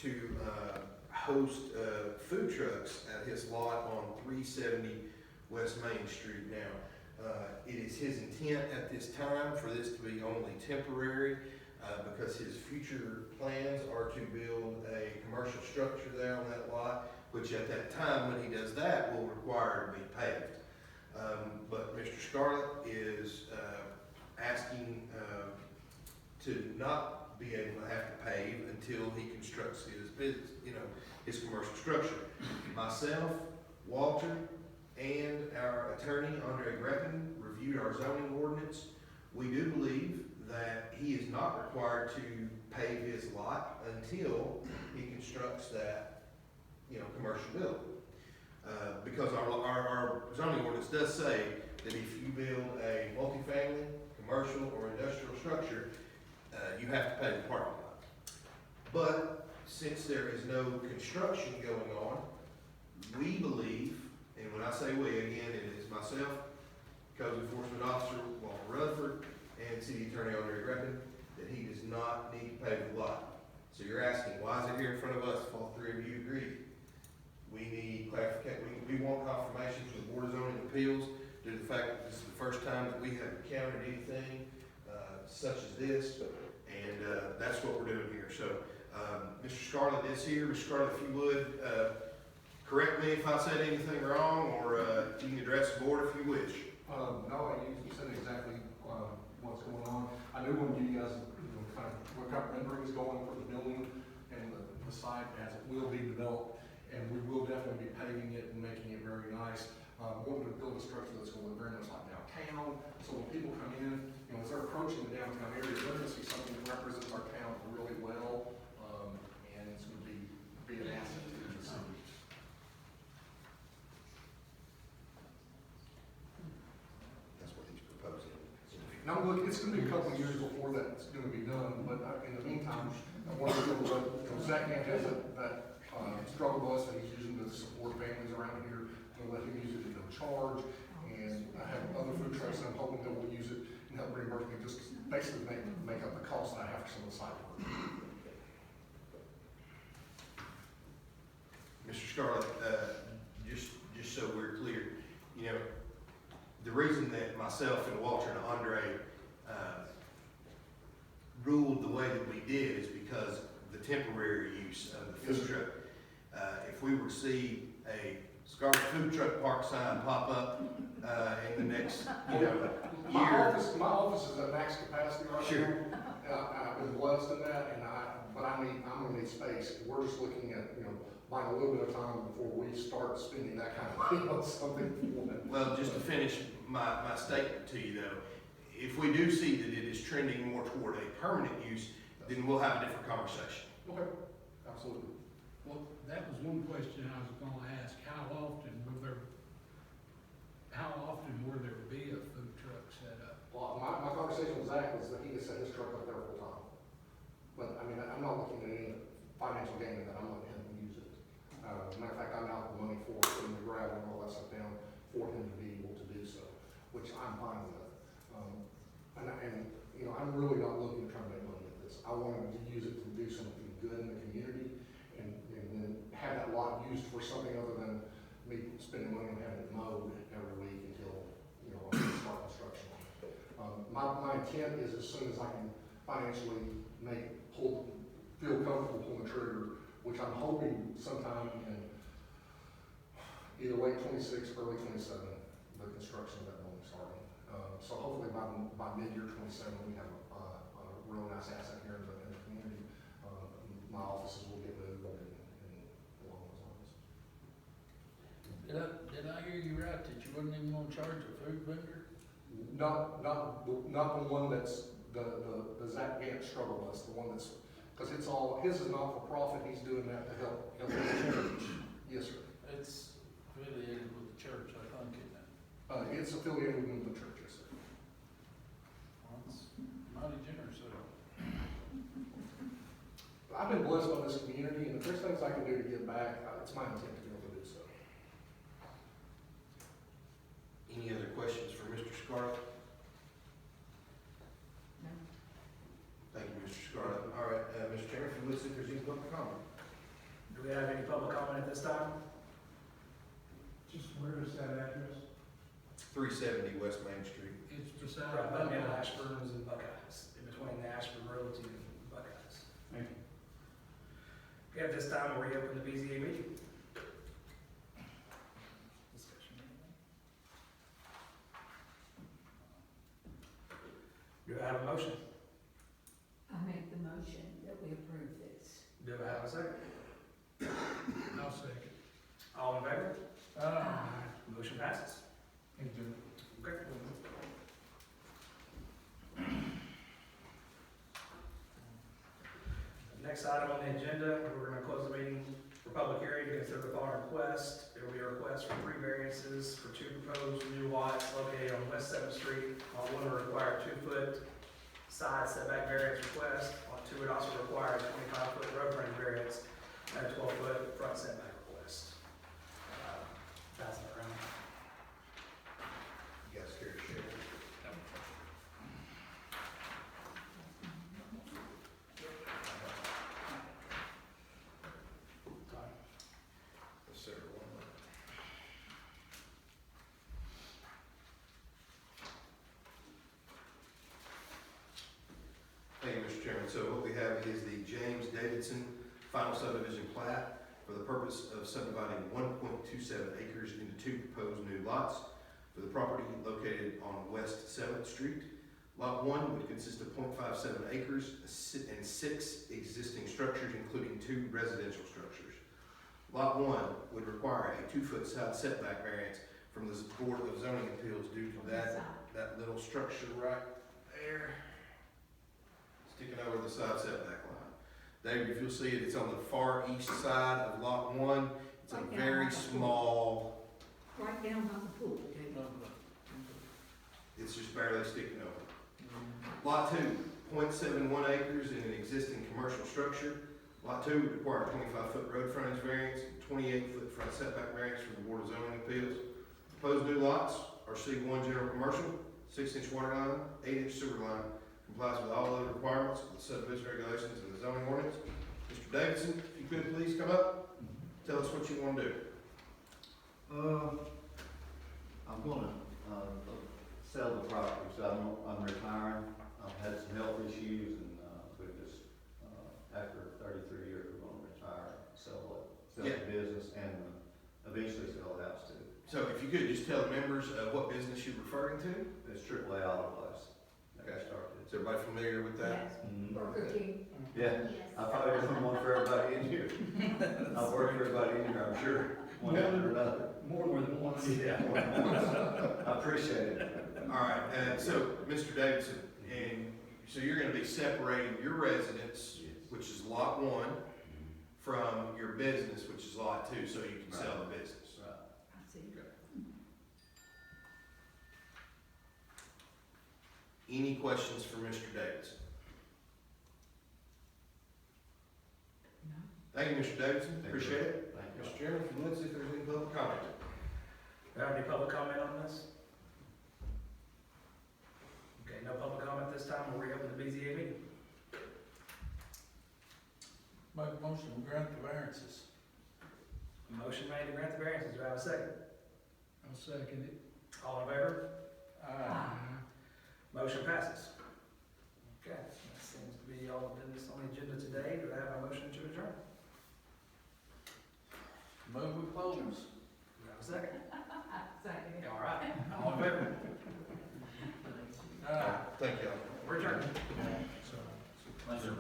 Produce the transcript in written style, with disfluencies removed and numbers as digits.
to host food trucks at his lot on 370 West Main Street now. It is his intent at this time for this to be only temporary because his future plans are to build a commercial structure there on that lot, which at that time, when he does that, will require to be paved. But Mr. Scarlett is asking to not be able to have to pave until he constructs his business, his commercial structure. Myself, Walter, and our attorney, Andre Greppin, reviewed our zoning ordinance. We do believe that he is not required to pave his lot until he constructs that, commercial building. Because our zoning ordinance does say that if you build a multifamily, commercial, or industrial structure, you have to pave the parking lot. But since there is no construction going on, we believe, and when I say we, again, it is myself, Code Enforcement Officer Walter Rutherford, and City Attorney Andre Greppin, that he does not need to pave the lot. So you're asking, why is it here in front of us if all three of you agree? We need clarification. We want confirmation from the Board of Zoning Appeals due to the fact that this is the first time that we have encountered anything such as this, and that's what we're doing here. So Mr. Scarlett is here. Mr. Scarlett, if you would, correct me if I said anything wrong, or you can address the board if you wish. No, you said exactly what's going on. I knew when you guys, what kind of renderings going for the building and the site as it will be developed, and we will definitely be paving it and making it very nice. We're going to build a structure that's going to look very much like downtown, so when people come in, as they're approaching the downtown area, they're going to see something that represents our town really well, and it's going to be an asset to the city. That's what he's proposing. Now, look, it's going to be a couple of years before that's going to be done, but in the meantime, I want to go, Zach Gant has that struggle bus that he's using to support families around here. I'm going to let him use it at no charge, and I have other food trucks that I'm hoping that will use it and help reimburse me, just basically make up the cost that I have for some of the site work. Mr. Scarlett, just so we're clear, the reason that myself and Walter and Andre ruled the way that we did is because the temporary use of the food truck. If we were to see a Scarlett food truck park sign pop up in the next, year. My office is at max capacity right Sure. now. I've been blessed in that, but I'm gonna need space. We're just looking at, buying a little bit of time before we start spending that kind of money on something. Well, just to finish my statement to you though, if we do see that it is trending more toward a permanent use, then we'll have a different conversation. Okay, absolutely. Well, that was one question I was gonna ask. How often will there be a food truck set up? Well, my conversation with Zach was that he could set his truck up there full time. But, I'm not looking at any financial gain in that. I'm letting him use it. Matter of fact, I'm out the money for putting the gravel and all that stuff down for him to be able to do so, which I'm fine with. I'm really not looking to try to make money with this. I wanted to use it to do something good in the community and then have that lot used for something other than me spending money on having it mowed every week until, I start construction. My intent is as soon as I can financially feel comfortable pulling the trigger, which I'm hoping sometime in either late 26, early 27, the construction of that building starting. So hopefully by mid-year 27, we have a real nice asset here in the community. My offices will get moved and along those lines. Did I hear you right that you wasn't even gonna charge a food vendor? Not the one that's the Zach Gant struggle bus, the one that's, because his is not for profit. He's doing that to help his church. Yes, sir. It's affiliated with the church, I think, isn't it? It's affiliated with the church, yes, sir. Well, it's mighty generous of them. I've been blessed by this community, and if there's things I can do to give back, it's my intent to be able to do so. Any other questions for Mr. Scarlett? No. Thank you, Mr. Scarlett. All right, Mr. Chairman, if you would, see if there's any public comment. we have any public comment at this time? Just where is that address? 370 West Main Street. It's beside. Right, by the Ashburns and Buckeyes, in between the Ashburn Realty and Buckeyes. Thank you. Okay, at this time, we'll reopen the BZA meeting. Discussion. Do I have a motion? I make the motion that we approve this. Do I have a second? I'll second. All in favor? Motion passes. Thank you. Okay. Next item on the agenda, we're gonna close the meeting for public hearing to consider the following request. There will be a request for 3 variances for 2 proposed new lots located on West 7th Street. Lot 1 will require a 2-foot side setback variance request. Lot 2 would also require a 25-foot road frontage variance and a 12-foot front setback request. That's it, right? You guys care to share? Yes, sir. One moment. Thank you, Mr. Chairman. So what we have is the James Davidson final subdivision plat for the purpose of subdividing 1.27 acres into 2 proposed new lots for the property located on West 7th Street. Lot 1 would consist of 0.57 acres and 6 existing structures, including 2 residential structures. Lot 1 would require a 2-foot side setback variance from the Board of Zoning Appeals due to that little structure right there, sticking over the side setback line. David, if you'll see it, it's on the far east side of Lot 1. It's a very small, Right down by the pool, David. it's just barely sticking over. Lot 2, 0.71 acres in an existing commercial structure. Lot 2 would require a 25-foot road frontage variance, and 28-foot front setback variance from the Board of Zoning Appeals. Proposed new lots are C1 general commercial, 6-inch water line, 8-inch sewer line, complies with all other requirements of the subdivision regulations and the zoning ordinance. Mr. Davidson, if you could please come up, tell us what you want to do. I'm gonna, sell the property, so I'm retiring. I've had some health issues and, we just, after 33 years, we're gonna retire, sell the business and eventually sell the house too. So if you could just tell the members what business you're referring to? It's AAA Auto Place. That Okay. started. Is everybody familiar with that? Yes, Mhm. Burger King. Yeah, I probably don't want for everybody in here. I've worked for everybody in here, I'm sure, one after another. More than once. Yeah. I appreciate it. All right, so Mr. Davidson, and so you're gonna be separating your residence, which is Lot 1, from your business, which is Lot 2, so you can sell the business. Right. I see. Any questions for Mr. Davidson? No. Thank you, Mr. Davidson, Thank you. appreciate it. Thank you. Mr. Chairman, let's see if there's any public comment. Do I have any public comment on this? Okay, no public comment this time, we'll reopen the BZA meeting. Make a motion to grant the variances. Motion made to grant the variances, do I have a second? I'll second it. All in favor? Aye. Motion passes. Okay, that seems to be all the business on the agenda today, do I have a motion to adjourn? Move with close. Do I have a second? Second it. All right, all in favor? Aye. Thank y'all. We're adjourned. So. Thank you.